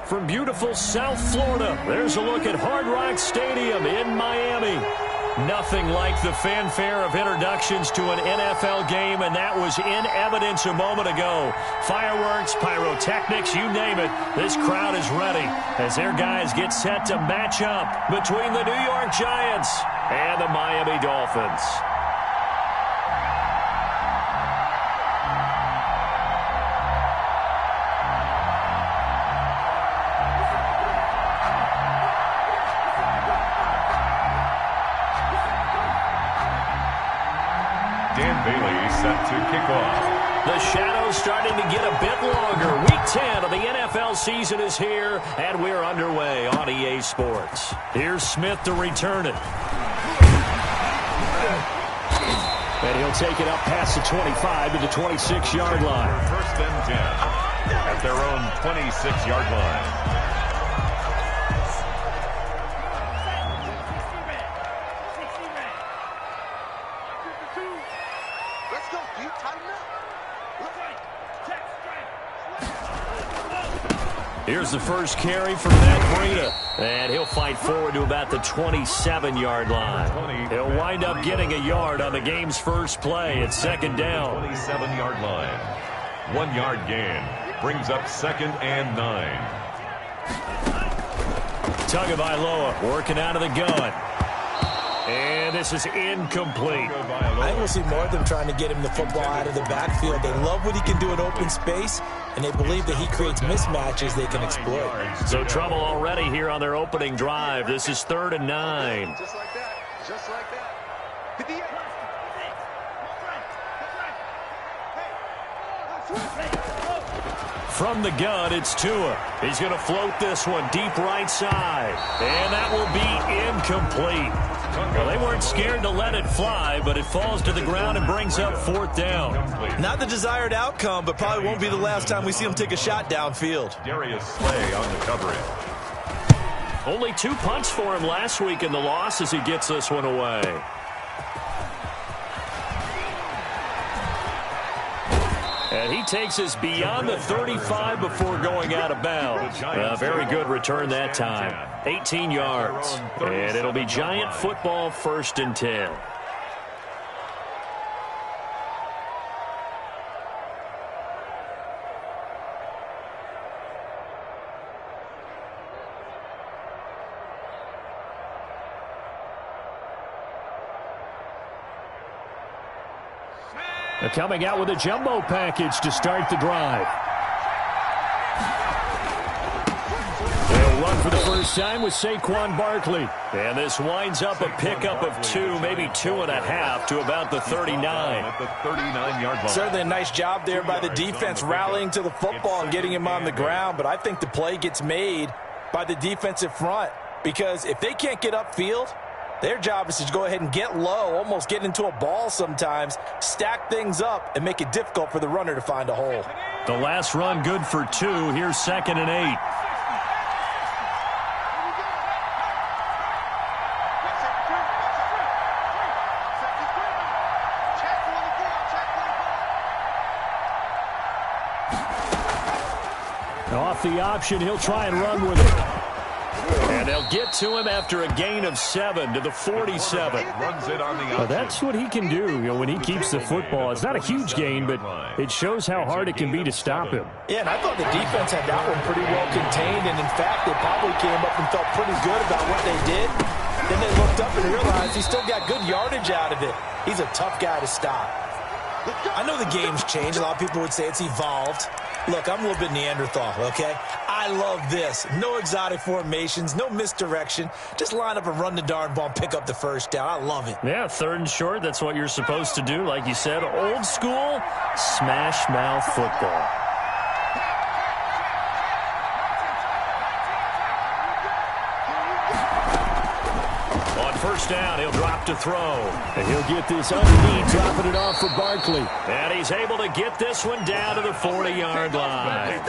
From beautiful South Florida, there's a look at Hard Rock Stadium in Miami. Nothing like the fanfare of introductions to an NFL game, and that was in evidence a moment ago. Fireworks, pyrotechnics, you name it. This crowd is ready as their guys get set to match up between the New York Giants and the Miami Dolphins. Set to kick off. The shadow's starting to get a bit longer. Week 10 of the NFL season is here, and we're underway on EA Sports. Here's Smith to return it. And he'll take it up past the 25 to the 26-yard line. First and 10 at their own 26-yard line. Here's the first carry from Matt Breida, and he'll fight forward to about the 27-yard line. He'll wind up getting a yard on the game's first play. It's second down. 27-yard line. 1 yard gain. Brings up second and 9. Tagovailoa working out of the gun. And this is incomplete. I think we'll see more of them trying to get him the football out of the backfield. They love what he can do in open space, and they believe that he creates mismatches they can exploit. So trouble already here on their opening drive. This is 3rd and 9. Just like that. Just like that. From the gun, it's Tua. He's going to float this one deep right side. And that will be incomplete. Well, they weren't scared to let it fly, but it falls to the ground and brings up 4th down. Not the desired outcome, but probably won't be the last time we see him take a shot downfield. Darius Slay on the coverage. Only 2 punts for him last week in the loss as he gets this one away. And he takes us beyond the 35 before going out of bounds. A very good return that time. 18 yards. And it'll be Giant football, 1st and 10. They're coming out with a jumbo package to start the drive. They'll run for the first time with Saquon Barkley. And this winds up a pickup of 2, maybe 2.5 to about the 39. At the 39-yard line. Certainly a nice job there by the defense rallying to the football and getting him on the ground. But I think the play gets made by the defensive front, because if they can't get upfield, their job is to go ahead and get low, almost get into a ball sometimes, stack things up, and make it difficult for the runner to find a hole. The last run good for 2. Here's 2nd and 8. Off the option, he'll try and run with it. And they'll get to him after a gain of 7 to the 47. Runs it on the Well, that's what he can do, when he keeps the football. It's not a huge gain, but it shows how hard it can be to stop him. Yeah, and I thought the defense had that one pretty well contained, and in fact, they probably came up and felt pretty good about what they did. Then they looked up and realized he still got good yardage out of it. He's a tough guy to stop. I know the game's changed. A lot of people would say it's evolved. Look, I'm a little bit Neanderthal, okay? I love this. No exotic formations, no misdirection. Just line up and run the darn ball and pick up the first down. I love it. Yeah, 3rd and short, that's what you're supposed to do. Like you said, old school, smash mouth football. On first down. He'll drop to throw. And he'll get this underneath, dropping it off for Barkley. And he's able to get this one down to the 40-yard line.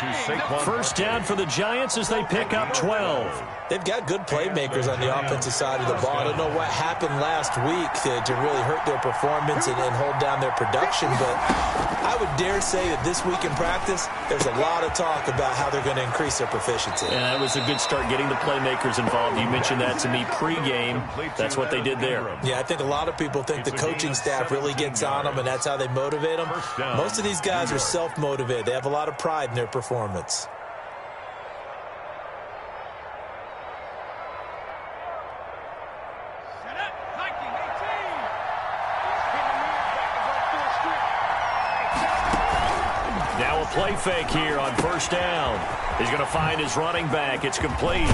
First down for the Giants as they pick up 12. They've got good playmakers on the offensive side of the ball. I don't know what happened last week to really hurt their performance and hold down their production, but I would dare say that this week in practice, there's a lot of talk about how they're going to increase their proficiency. And that was a good start, getting the playmakers involved. You mentioned that to me pregame. That's what they did there. Yeah, I think a lot of people think the coaching staff really gets on them, and that's how they motivate them. Most of these guys are self-motivated. They have a lot of pride in their performance. Play fake here on first down. He's going to find his running back. It's complete.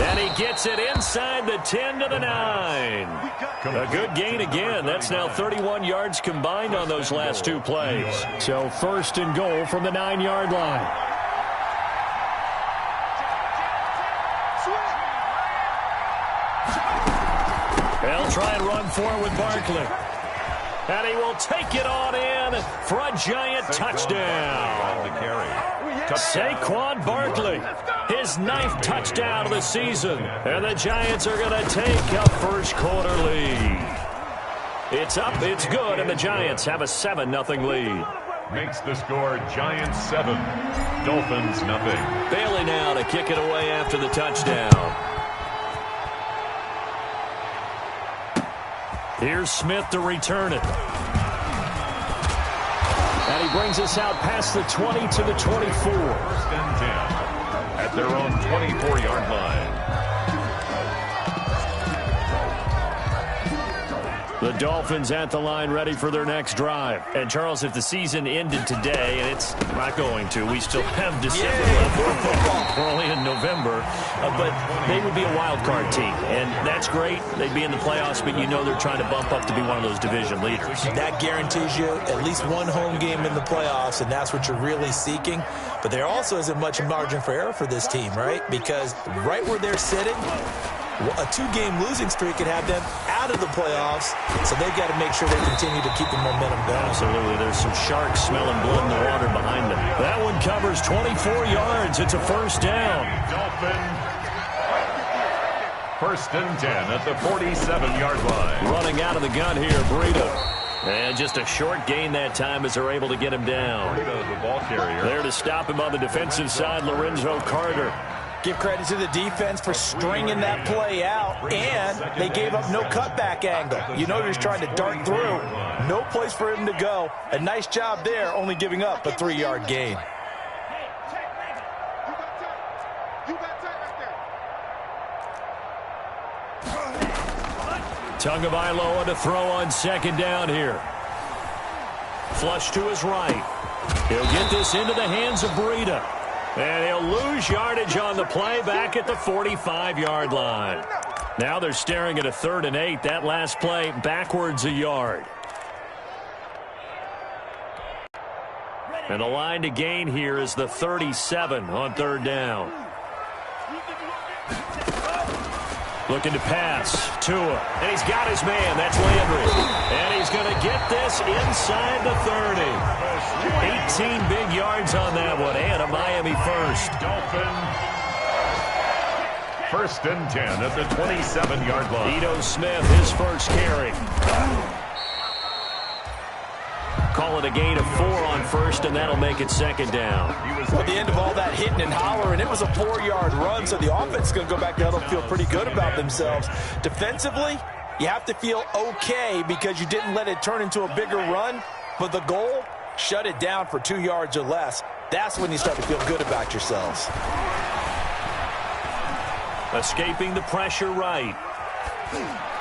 And he gets it inside the 10 to the 9. A good gain again. That's now 31 yards combined on those last two plays. So first and goal from the 9-yard line. They'll try and run forward with Barkley. And he will take it on in for a giant touchdown. Saquon Barkley, his 9th touchdown of the season. And the Giants are going to take a first quarter lead. It's up, it's good, and the Giants have a 7-0 lead. Makes the score Giants 7, Dolphins 0. Bailey now to kick it away after the touchdown. Here's Smith to return it. And he brings us out past the 20 to the 24. First and 10 at their own 24-yard line. The Dolphins at the line ready for their next drive. And, Charles, if the season ended today, and it's not going to, we still have December left. We're only in November. But they would be a wild card team. And that's great. They'd be in the playoffs, but you know they're trying to bump up to be one of those division leaders. That guarantees you at least one home game in the playoffs, and that's what you're really seeking. But there also isn't much margin for error for this team, right? Because right where they're sitting, a 2-game losing streak could have them out of the playoffs, so they've got to make sure they continue to keep the momentum going. Absolutely. There's some sharks smelling blood in the water behind them. That one covers 24 yards. It's a first down. Dolphins. First and 10 at the 47-yard line. Running out of the gun here, Breida. And just a short gain that time as they're able to get him down. Breida, the ball carrier. There to stop him on the defensive side, Lorenzo Carter. Give credit to the defense for stringing that play out, and they gave up no cutback angle. You know you're just trying to dart through. No place for him to go. A nice job there, only giving up a 3-yard gain. Tagovailoa to throw on second down here. Flush to his right. He'll get this into the hands of Breida. And he'll lose yardage on the play back at the 45-yard line. Now they're staring at a 3rd and 8. That last play backwards a yard. And the line to gain here is the 37 on 3rd down. Looking to pass. Tua. And he's got his man. That's Landry. And he's going to get this inside the 30. 18 big yards on that one. And a Miami first. Dolphins. First and 10 at the 27-yard line. Ito Smith, his first carry. Call it a gain of 4 on first, and that'll make it second down. At the end of all that hitting and hollering, it was a 4-yard run, so the offense is going to go back there and feel pretty good about themselves. Defensively, you have to feel okay because you didn't let it turn into a bigger run, but the goal, shut it down for 2 yards or less. That's when you start to feel good about yourselves. Escaping the pressure right.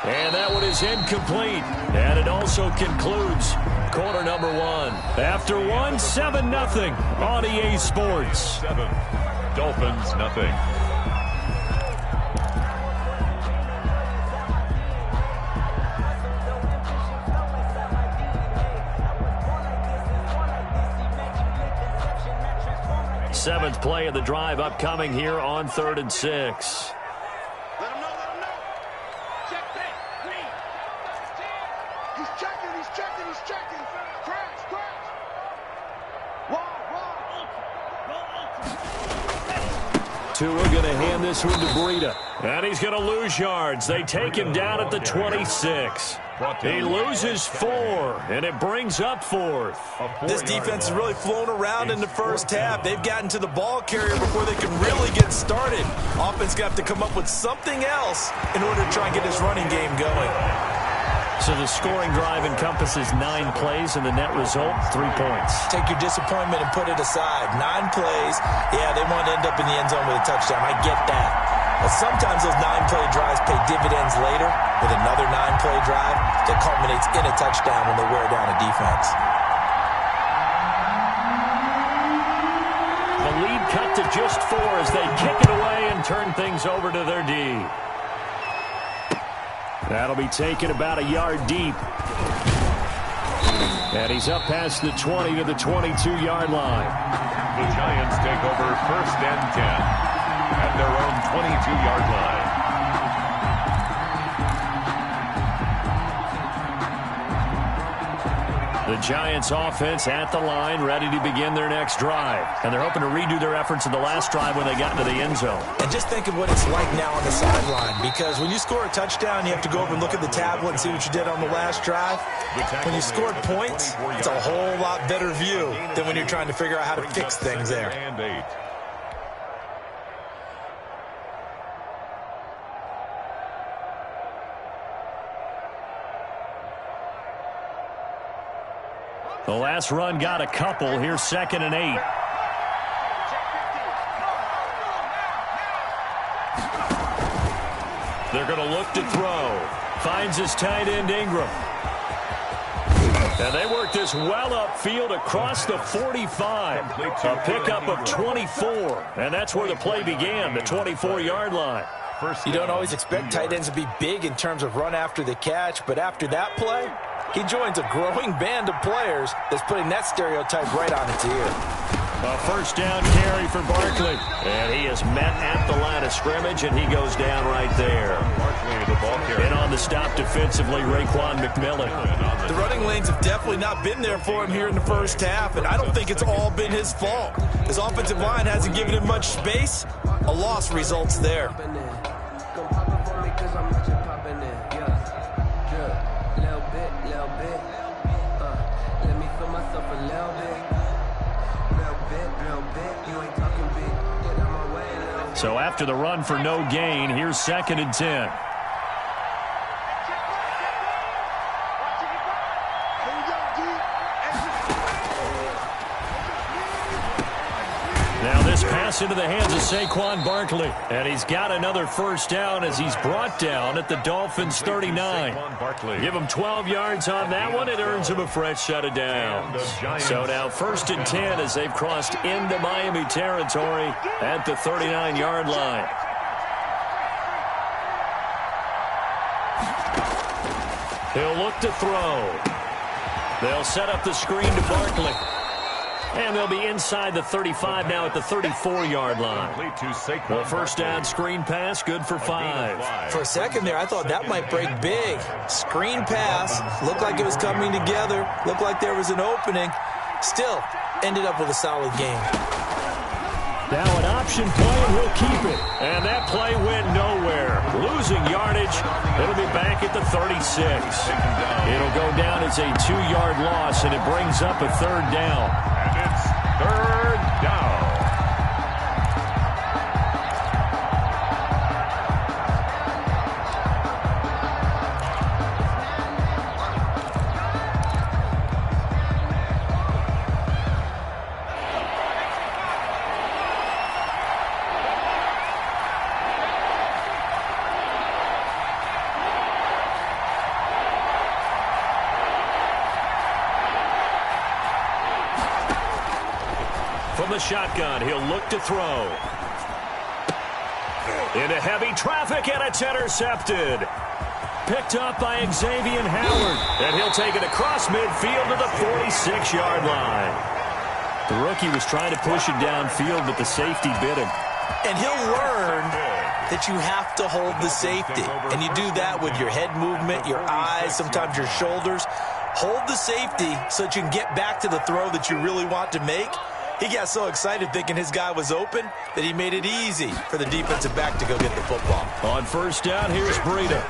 And that one is incomplete. And it also concludes quarter number 1. After 7-0 on EA Sports. 7. Dolphins 0. Seventh play of the drive upcoming here on 3rd and 6. Let him know. Check Tua going to hand this one to Breida. And he's going to lose yards. They take him down at the 26. He loses 4, and it brings up 4th. This defense is really flown around in the first half. They've gotten to the ball carrier before they can really get started. Offense going to have to come up with something else in order to try and get this running game going. So the scoring drive encompasses 9 plays, and the net result, 3 points. Take your disappointment and put it aside. 9 plays, yeah, they want to end up in the end zone with a touchdown. I get that. But sometimes those 9-play drives pay dividends later with another 9-play drive that culminates in a touchdown when they wear down a defense. The lead cut to just 4 as they kick it away and turn things over to their D. That'll be taken about a yard deep. And he's up past the 20 to the 22-yard line. The Giants take over 1st and 10 at their own 22-yard line. The Giants offense at the line, ready to begin their next drive. And they're hoping to redo their efforts in the last drive when they got into the end zone. And just think of what it's like now on the sideline, because when you score a touchdown, you have to go over and look at the tablet and see what you did on the last drive. When you scored points, it's a whole lot better view than when you're trying to figure out how to fix things there. And 8. The last run got a couple. Here's 2nd and 8. They're going to look to throw. Finds his tight end, Ingram. And they work this well upfield across the 45. A pickup of 24. And that's where the play began, the 24-yard line. You don't always expect tight ends to be big in terms of run after the catch, but after that play, he joins a growing band of players that's putting that stereotype right on its ear. A 1st down carry for Barkley. And he is met at the line of scrimmage, and he goes down right there. Barkley, the ball carrier. And on the stop defensively, Raekwon McMillan. The running lanes have definitely not been there for him here in the first half, and I don't think it's all been his fault. His offensive line hasn't given him much space. A loss results there. So after the run for no gain, here's 2nd and 10. Now this pass into the hands of Saquon Barkley. And he's got another 1st down as he's brought down at the Dolphins' 39. Give him 12 yards on that one. It earns him a fresh set of downs. So now 1st and 10 as they've crossed into Miami territory at the 39-yard line. He'll look to throw. They'll set up the screen to Barkley. And they'll be inside the 35 now at the 34-yard line. Well, 1st down screen pass, good for 5. For a second there, I thought that might break big. Screen pass, looked like it was coming together, looked like there was an opening. Still, ended up with a solid game. Now an option play, and he'll keep it. And that play went nowhere. Losing yardage, it'll be back at the 36. It'll go down as a 2-yard loss, and it brings up a 3rd down. And it's 3rd down. From the shotgun, he'll look to throw. Into heavy traffic, and it's intercepted. Picked up by Xavier Howard. And he'll take it across midfield to the 46-yard line. The rookie was trying to push it downfield, but the safety bit him. And he'll learn that you have to hold the safety. And you do that with your head movement, your eyes, sometimes your shoulders. Hold the safety so that you can get back to the throw that you really want to make. He got so excited thinking his guy was open that he made it easy for the defensive back to go get the football. On first down, here's Breida.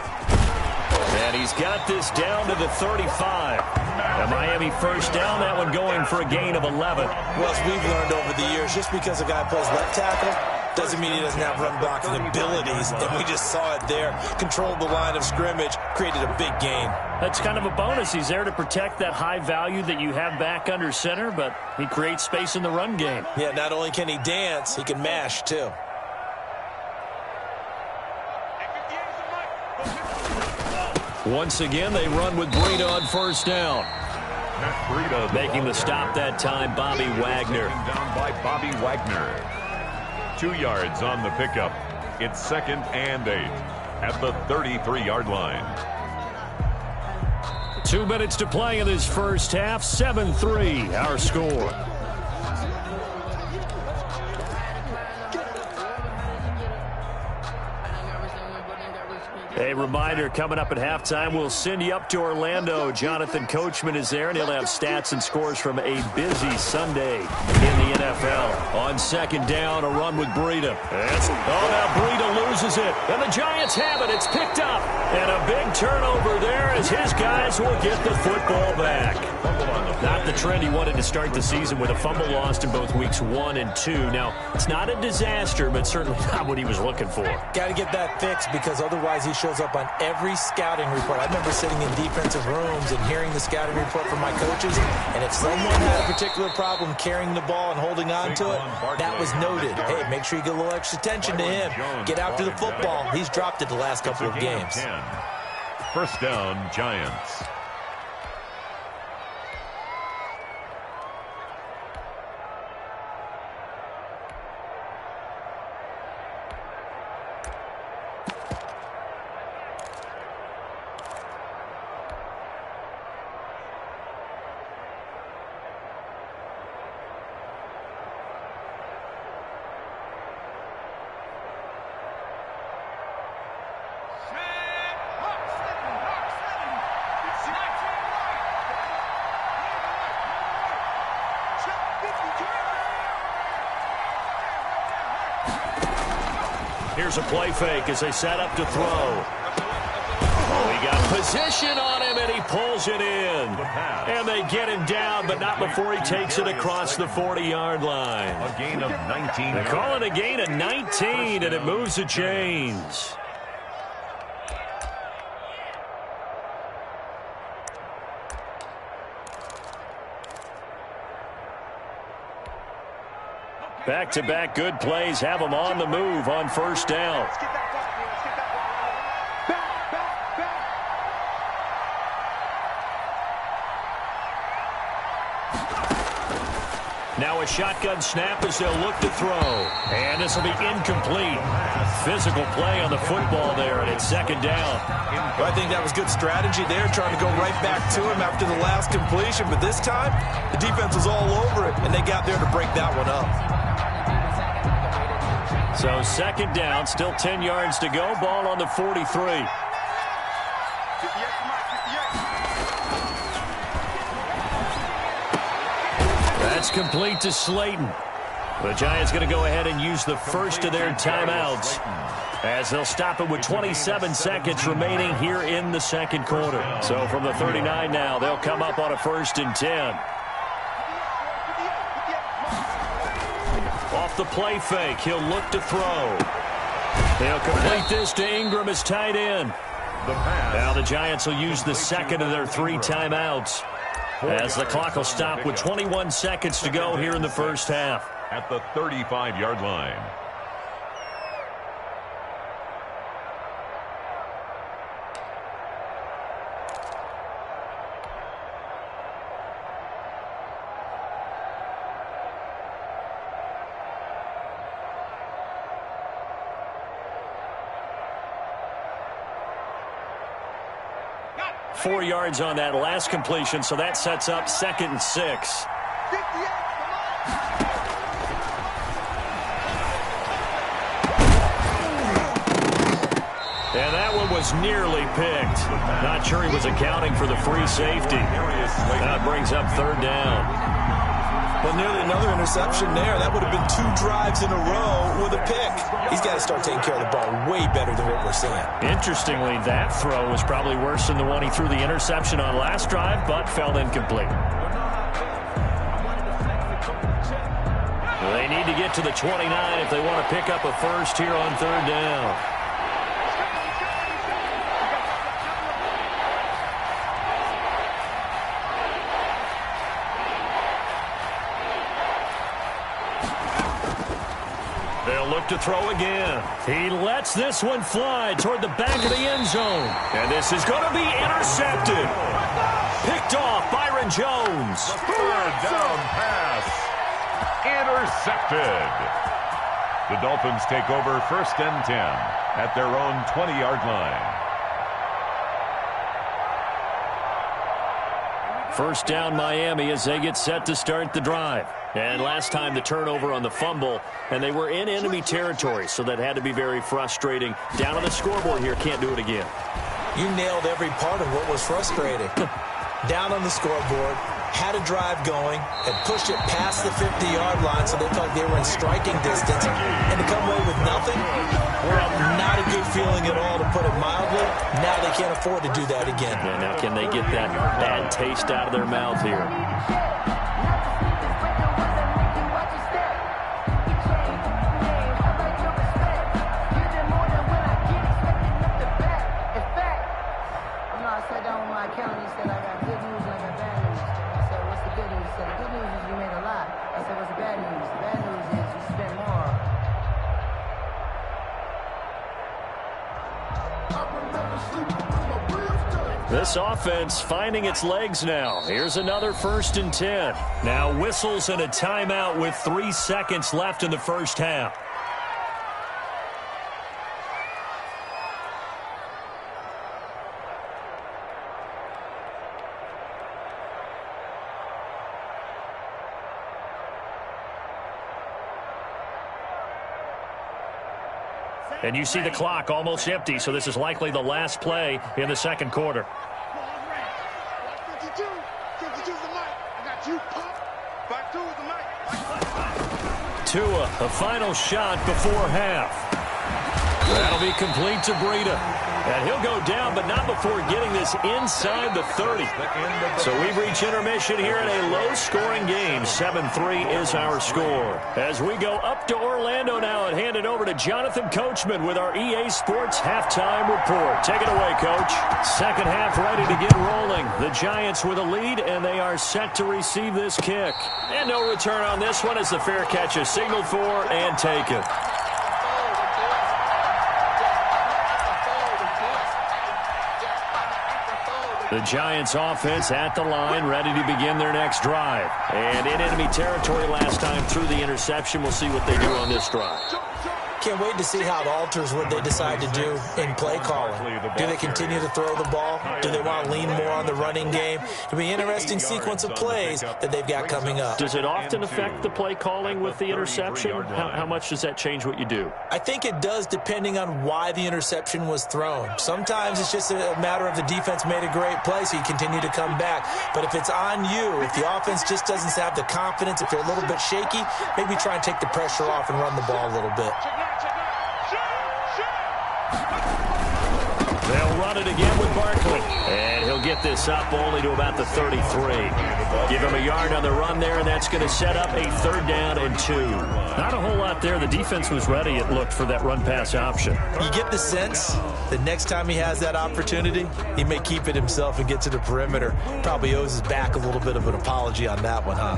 And he's got this down to the 35. A Miami first down, that one going for a gain of 11. Well, as we've learned over the years, just because a guy plays left tackle doesn't mean he doesn't have run blocking abilities. And we just saw it there. Controlled the line of scrimmage, created a big gain. That's kind of a bonus. He's there to protect that high value that you have back under center, but he creates space in the run game. Yeah, not only can he dance, he can mash too. Once again, they run with Breida on first down. Breida making the stop that time, Bobby Wagner. Down by Bobby Wagner. 2 yards on the pickup. It's 2nd and 8 at the 33-yard line. 2 minutes to play in this first half. 7-3, our score. A reminder, coming up at halftime, we'll send you up to Orlando. Jonathan Coachman is there, and he'll have stats and scores from a busy Sunday in the NFL. On second down, a run with Breida. Now Breida loses it, and the Giants have it. It's picked up, and a big turnover there as his guys will get the football back. Not the trend he wanted to start the season with a fumble lost in both weeks 1 and 2. Now, it's not a disaster, but certainly not what he was looking for. Got to get that fixed because otherwise he shows up on every scouting report. I remember sitting in defensive rooms and hearing the scouting report from my coaches, and if someone had a particular problem carrying the ball and holding on to it, that was noted. Hey, make sure you get a little extra attention to him. Get after the football. He's dropped it the last couple of games. First down, Giants. Here's a play fake as they set up to throw. Oh, he got position on him, and he pulls it in. And they get him down, but not before he takes it across the 40-yard line. A gain of 19. They call it a gain of 19, and it moves the chains. Back-to-back good plays have them on the move on first down. Now a shotgun snap as they'll look to throw. And this will be incomplete. Physical play on the football there, and it's second down. Well, I think that was good strategy there, trying to go right back to him after the last completion. But this time, the defense was all over it, and they got there to break that one up. So second down, still 10 yards to go. Ball on the 43. That's complete to Slayton. The Giants going to go ahead and use the first of their timeouts as they'll stop it with 27 seconds remaining here in the second quarter. So from the 39 now, they'll come up on a 1st and 10. Off the play fake, he'll look to throw. He'll complete this to Ingram as tight end. Now the Giants will use the second of their 3 timeouts as the clock will stop with 21 seconds to go here in the first half. At the 35-yard line. Four yards on that last completion, so that sets up 2nd and 6. And that one was nearly picked. Not sure he was accounting for the free safety. That brings up 3rd down. Well, nearly another interception there. That would have been 2 drives in a row with a pick. He's got to start taking care of the ball way better than what we're seeing. Interestingly, that throw was probably worse than the one he threw the interception on last drive, but fell incomplete. They need to get to the 29 if they want to pick up a first here on 3rd down. They'll look to throw again. He lets this one fly toward the back of the end zone. And this is going to be intercepted. Picked off Byron Jones. The 3rd down pass. Intercepted. The Dolphins take over 1st and 10 at their own 20-yard line. 1st down Miami as they get set to start the drive. And last time the turnover on the fumble, and they were in enemy territory, so that had to be very frustrating. Down on the scoreboard here, can't do it again. You nailed every part of what was frustrating. Down on the scoreboard, had a drive going, had pushed it past the 50-yard line so they felt like they were in striking distance, and to come away with nothing, well, not a good feeling at all, to put it mildly. Now they can't afford to do that again. Yeah, now can they get that bad taste out of their mouth here? This offense finding its legs now. Here's another 1st and 10. Now whistles and a timeout with 3 seconds left in the first half. And you see the clock almost empty, so this is likely the last play in the 2nd quarter. Tua, a final shot before half. That'll be complete to Breida. And he'll go down, but not before getting this inside the 30. So we've reached intermission here in a low-scoring game. 7-3 is our score. As we go up to Orlando now and hand it over to Jonathan Coachman with our EA Sports Halftime Report. Take it away, Coach. 2nd half ready to get rolling. The Giants with a lead, and they are set to receive this kick. And no return on this one as the fair catch is signaled for and taken. The Giants offense at the line, ready to begin their next drive. And in enemy territory last time through the interception. We'll see what they do on this drive. Can't wait to see how it alters what they decide to do in play calling. Do they continue to throw the ball? Do they want to lean more on the running game? It'll be an interesting sequence of plays that they've got coming up. Does it often affect the play calling with the interception? How much does that change what you do? I think it does, depending on why the interception was thrown. Sometimes it's just a matter of the defense made a great play, so you continue to come back. But if it's on you, if the offense just doesn't have the confidence, if they're a little bit shaky, maybe try and take the pressure off and run the ball a little bit. They'll run it again with Barkley. And he'll get this up only to about the 33. Give him a yard on the run there, and that's going to set up a 3rd down and 2. Not a whole lot there. The defense was ready, it looked, for that run-pass option. You get the sense that next time he has that opportunity, he may keep it himself and get to the perimeter. Probably owes his back a little bit of an apology on that one, huh?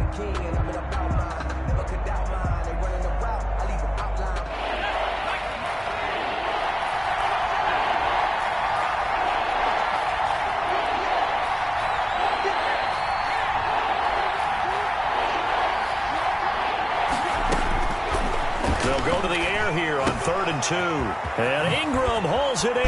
They'll go to the air here on 3rd and 2. And Ingram hauls it in.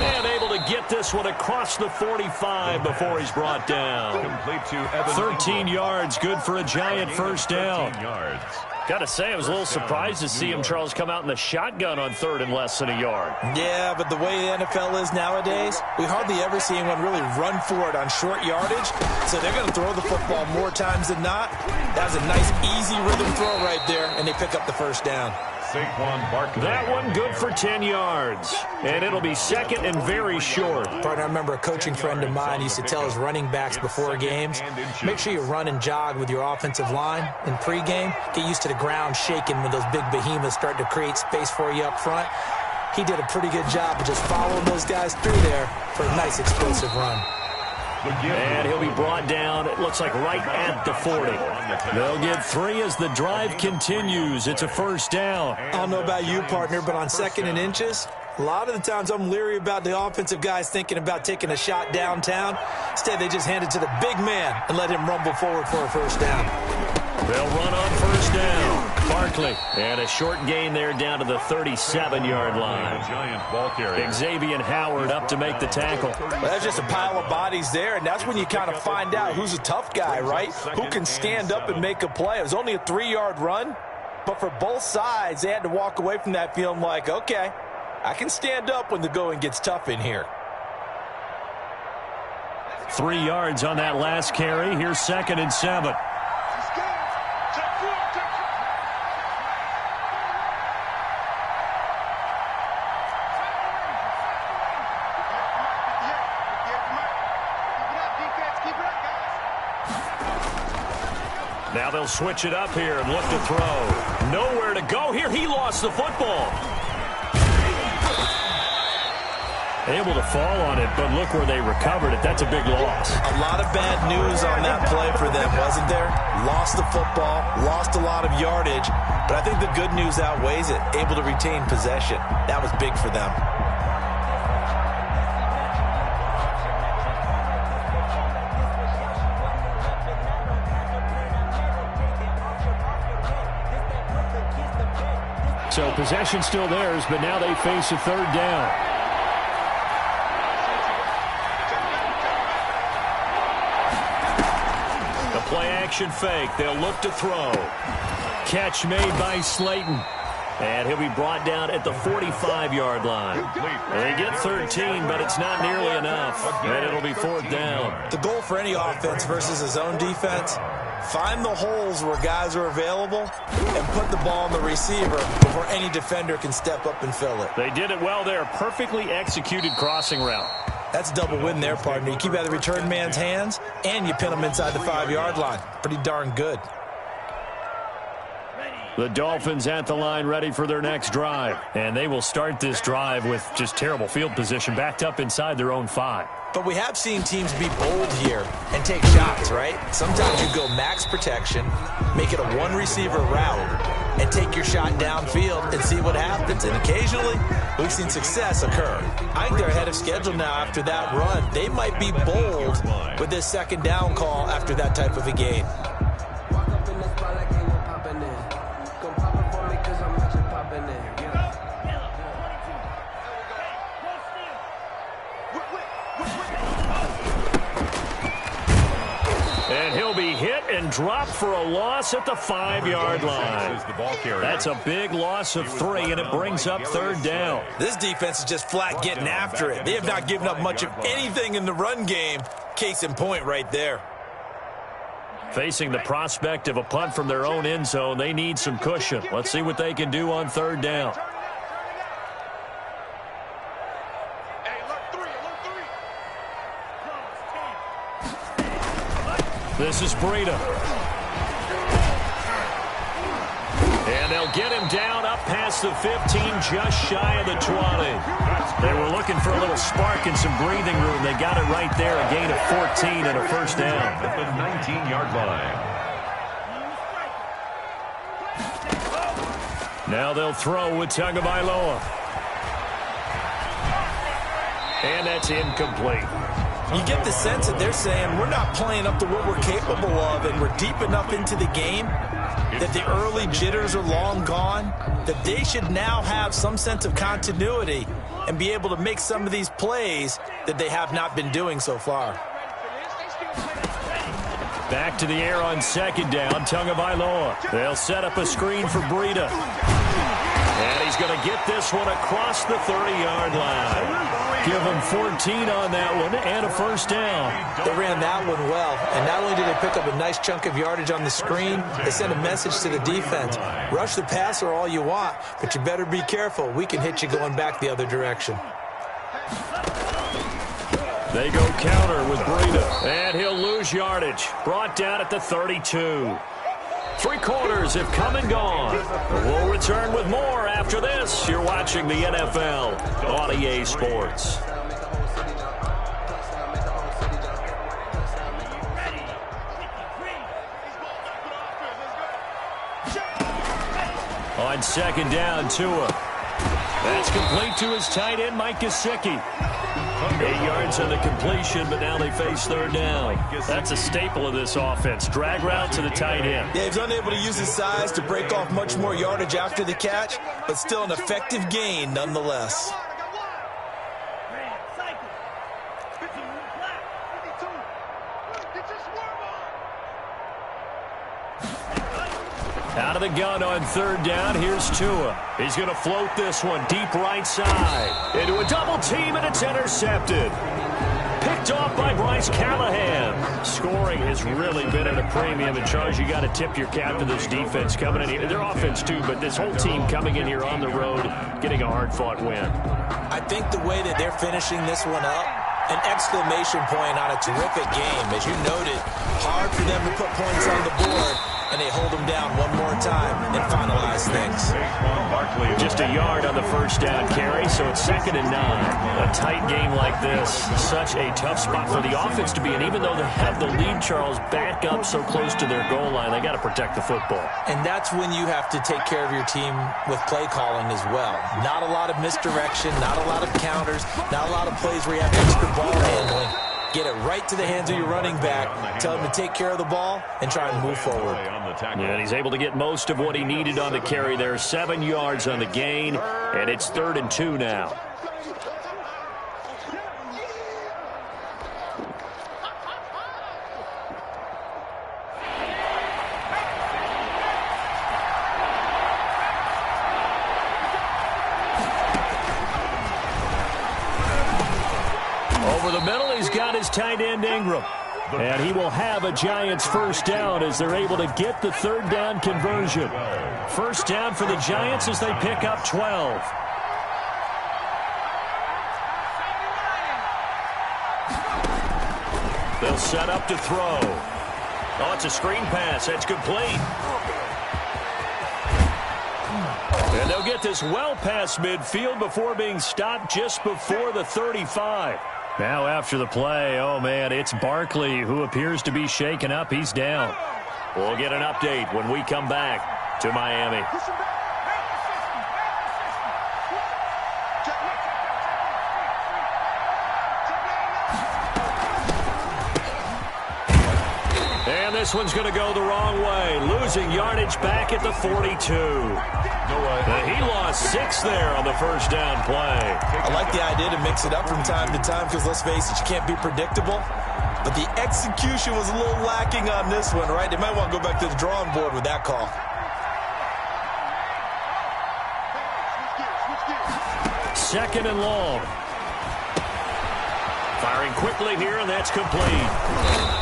And able to get this one across the 45 before he's brought down. Complete to Evan 13 Ingram. yards, good for a Giant 1st down. Yards. Got to say, I was a little surprised to see him, Charles, come out in the shotgun on 3rd and less than a yard. Yeah, but the way the NFL is nowadays, we hardly ever see anyone really run for it on short yardage. So they're going to throw the football more times than not. That was a nice, easy rhythm throw right there, and they pick up the first down. That one good for 10 yards. And it'll be second and very short. Partner, I remember a coaching friend of mine used to tell his running backs before games, make sure you run and jog with your offensive line in pregame. Get used to the ground shaking when those big behemoths start to create space for you up front. He did a pretty good job of just following those guys through there for a nice explosive run. And he'll be brought down, it looks like right at the 40. They'll get 3 as the drive continues. It's a first down. I don't know about you, partner, but on 2nd and inches, a lot of the times I'm leery about the offensive guys thinking about taking a shot downtown. Instead, they just hand it to the big man and let him rumble forward for a first down. They'll run on first down. Barkley, and a short gain there down to the 37-yard line. Xavier Howard up to make the tackle. Well, that's just a pile of bodies there, and that's when you kind of find out who's a tough guy, right? Who can stand up and make a play. It was only a 3-yard run, but for both sides, they had to walk away from that feeling like, okay, I can stand up when the going gets tough in here. 3 yards on that last carry. Here's 2nd and 7. Now they'll switch it up here and look to throw. Nowhere to go here. He lost the football. Able to fall on it, but look where they recovered it. That's a big loss. A lot of bad news on that play for them, wasn't there? Lost the football, lost a lot of yardage, but I think the good news outweighs it. Able to retain possession. That was big for them. So possession still theirs, but now they face a third down. The play-action fake. They'll look to throw. Catch made by Slayton. And he'll be brought down at the 45-yard line. They get 13, but it's not nearly enough. And it'll be 4th down. The goal for any offense versus his own defense, find the holes where guys are available and put the ball on the receiver before any defender can step up and fill it. They did it well there. Perfectly executed crossing route. That's a double win there, partner. You keep out of the return man's hands, and you pin him inside the 5-yard line. Pretty darn good. The Dolphins at the line ready for their next drive. And they will start this drive with just terrible field position, backed up inside their own 5. But we have seen teams be bold here and take shots, right? Sometimes you go max protection, make it a one-receiver route, and take your shot downfield and see what happens. And occasionally, we've seen success occur. I think they're ahead of schedule now after that run. They might be bold with this 2nd down call after that type of a game. And he'll be hit and dropped for a loss at the 5-yard line. That's a big loss of 3, and it brings up 3rd down. This defense is just flat getting after it. They have not given up much of anything in the run game. Case in point right there. Facing the prospect of a punt from their own end zone, they need some cushion. Let's see what they can do on 3rd down. This is Breida. And they'll get him down up past the 15, just shy of the 20. They were looking for a little spark and some breathing room. They got it right there, a gain of 14 and a first down. At the 19-yard line. Now they'll throw with Tagovailoa. And that's incomplete. You get the sense that they're saying we're not playing up to what we're capable of, and we're deep enough into the game that the early jitters are long gone, that they should now have some sense of continuity and be able to make some of these plays that they have not been doing so far. Back to the air on 2nd down, Tagovailoa. They'll set up a screen for Breida. And he He's going to get this one across the 30-yard line. Give him 14 on that one and a first down. They ran that one well, and not only did they pick up a nice chunk of yardage on the screen, they sent a message to the defense. Rush the passer all you want, but you better be careful. We can hit you going back the other direction. They go counter with Breida, and he'll lose yardage. Brought down at the 32. 3 quarters have come and gone. We'll return with more after this. You're watching the NFL on EA Sports. On second down, Tua. That's complete to his tight end, Mike Gesicki. 8 yards on the completion, but now they face third down. That's a staple of this offense. Drag route to the tight end. Yeah, he's unable to use his size to break off much more yardage after the catch, but still an effective gain nonetheless. Out of the gun on third down, here's Tua. He's going to float this one deep right side. Into a double team, and it's intercepted. Picked off by Bryce Callahan. Scoring has really been at a premium. And, Charles, you got to tip your cap to this defense coming in here. Their offense, too, but this whole team coming in here on the road, getting a hard-fought win. I think the way that they're finishing this one up, an exclamation point on a terrific game. As you noted, hard for them to put points on the board, and they hold them down one more time and finalize things. Just a yard on the first down carry, so it's 2nd and 9. A tight game like this, such a tough spot for the offense to be in. Even though they have the lead, Charles, back up so close to their goal line, they got to protect the football. And that's when you have to take care of your team with play calling as well. Not a lot of misdirection, not a lot of counters, not a lot of plays where you have extra ball handling. Get it right to the hands of your running back. Tell him to take care of the ball and try and move forward. Yeah, and he's able to get most of what he needed on the carry there. 7 yards on the gain, and it's 3rd and 2 now. Over the middle, he's got his tight end Ingram. And he will have a Giants first down as they're able to get the third down conversion. First down for the Giants as they pick up 12. They'll set up to throw. Oh, it's a screen pass. That's complete. And they'll get this well past midfield before being stopped just before the 35. Now after the play, oh man, it's Barkley who appears to be shaken up. He's down. We'll get an update when we come back to Miami. And this one's going to go the wrong way. Losing yardage back at the 42. He lost 6 there on the first down play. I like the idea to mix it up from time to time because, let's face it, you can't be predictable. But the execution was a little lacking on this one, right? They might want to go back to the drawing board with that call. Second and long. Firing quickly here, and that's complete.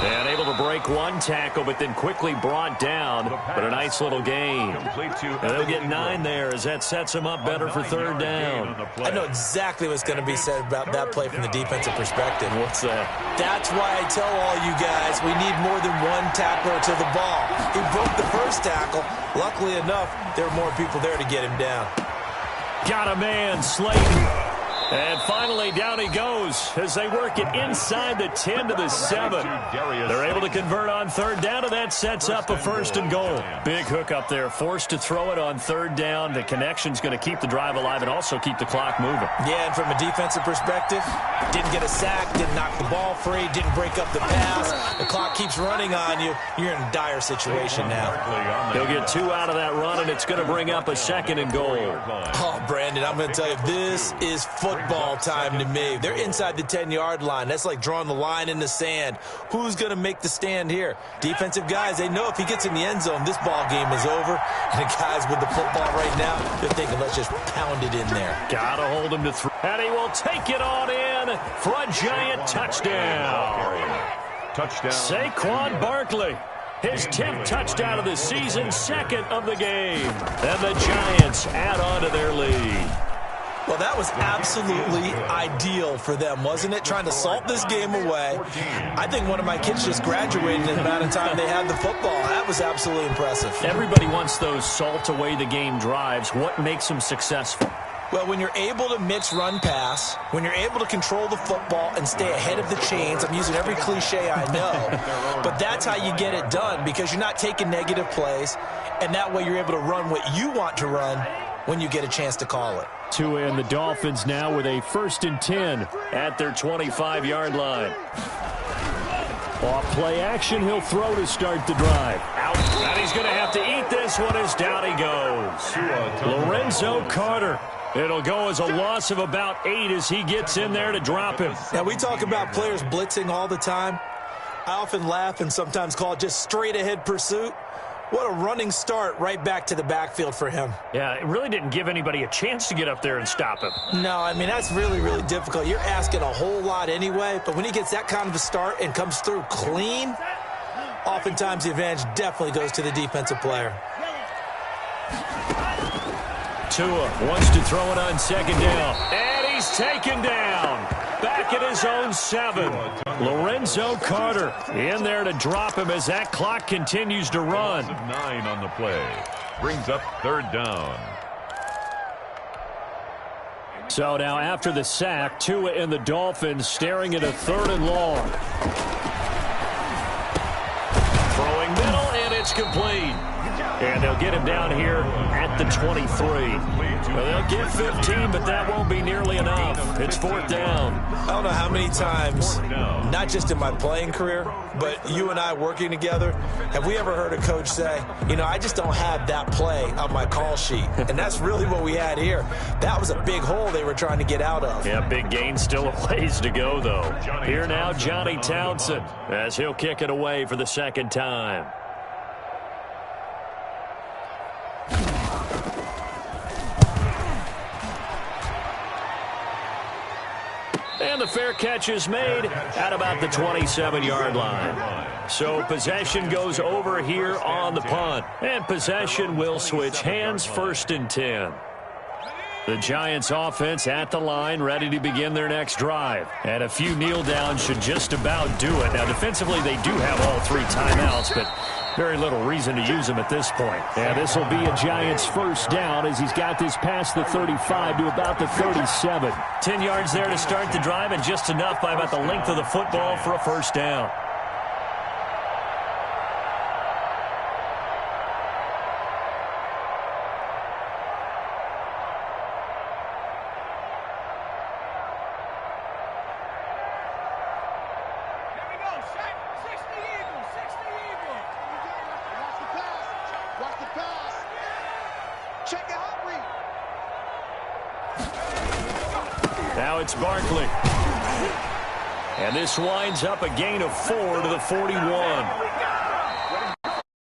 And able to break one tackle, but then quickly brought down. But a nice little gain. And they'll get 9 there as that sets them up better for third down. I know exactly what's going to be said about that play from the defensive perspective. What's that? That's why I tell all you guys we need more than one tackler to the ball. He broke the first tackle. Luckily enough, there were more people there to get him down. Got a man, Slayton. And finally, down he goes as they work it inside the 10 to the 7. They're able to convert on third down, and that sets up a 1st and goal. Big hook up there, forced to throw it on third down. The connection's going to keep the drive alive and also keep the clock moving. Yeah, and from a defensive perspective, didn't get a sack, didn't knock the ball free, didn't break up the pass. The clock keeps running on you. You're in a dire situation now. He'll get 2 out of that run, and it's going to bring up a 2nd and goal. Oh, Brandon, I'm going to tell you, this is football. football time to me. They're inside the 10-yard line. That's like drawing the line in the sand. Who's going to make the stand here? Defensive guys, they know if he gets in the end zone, this ball game is over. And the guys with the football right now, they're thinking, let's just pound it in there. Gotta hold him to 3. And he will take it on in for a giant touchdown. Touchdown. Saquon Barkley. His 10th touchdown of the season, 2nd of the game. And the Giants add on to their lead. Well, that was absolutely ideal for them, wasn't it? Trying to salt this game away. I think one of my kids just graduated in the amount of time they had the football. That was absolutely impressive. Everybody wants those salt away the game drives. What makes them successful? Well, when you're able to mix run-pass, when you're able to control the football and stay ahead of the chains, I'm using every cliche I know, but that's how you get it done because you're not taking negative plays, and that way you're able to run what you want to run when you get a chance to call it. Tua and the Dolphins now with a 1st and 10 at their 25-yard line. Off play action, he'll throw to start the drive. Out, and he's going to have to eat this one as down he goes. Lorenzo Carter. It'll go as a loss of about 8 as he gets in there to drop him. Now, we talk about players blitzing all the time. I often laugh and sometimes call it just straight-ahead pursuit. What a running start right back to the backfield for him. Yeah, it really didn't give anybody a chance to get up there and stop him. No, I mean, that's really, really difficult. You're asking a whole lot anyway, but when he gets that kind of a start and comes through clean, oftentimes the advantage definitely goes to the defensive player. Tua wants to throw it on 2nd down. And he's taken down. Back at his own 7. Lorenzo Carter in there to drop him as that clock continues to run. 9 on the play. Brings up 3rd down. So now after the sack, Tua and the Dolphins staring at a 3rd and long. Throwing middle, and it's complete. And they'll get him down here at the 23. Well, they'll get 15, but that won't be nearly enough. It's 4th down. I don't know how many times, not just in my playing career, but you and I working together, have we ever heard a coach say, you know, I just don't have that play on my call sheet. And that's really what we had here. That was a big hole they were trying to get out of. Yeah, big gain, still a ways to go, though. Here now, Johnny Townsend, as he'll kick it away for the 2nd time. And the fair catch is made at about the 27-yard line. So possession goes over here on the punt. And possession will switch hands, 1st and 10. The Giants offense at the line, ready to begin their next drive. And a few kneel downs should just about do it. Now, defensively, they do have all 3 timeouts, but very little reason to use them at this point. And this will be a Giants 1st down as he's got this past the 35 to about the 37. 10 yards there to start the drive and just enough by about the length of the football for a 1st down. Now it's Barkley. And this winds up a gain of 4 to the 41.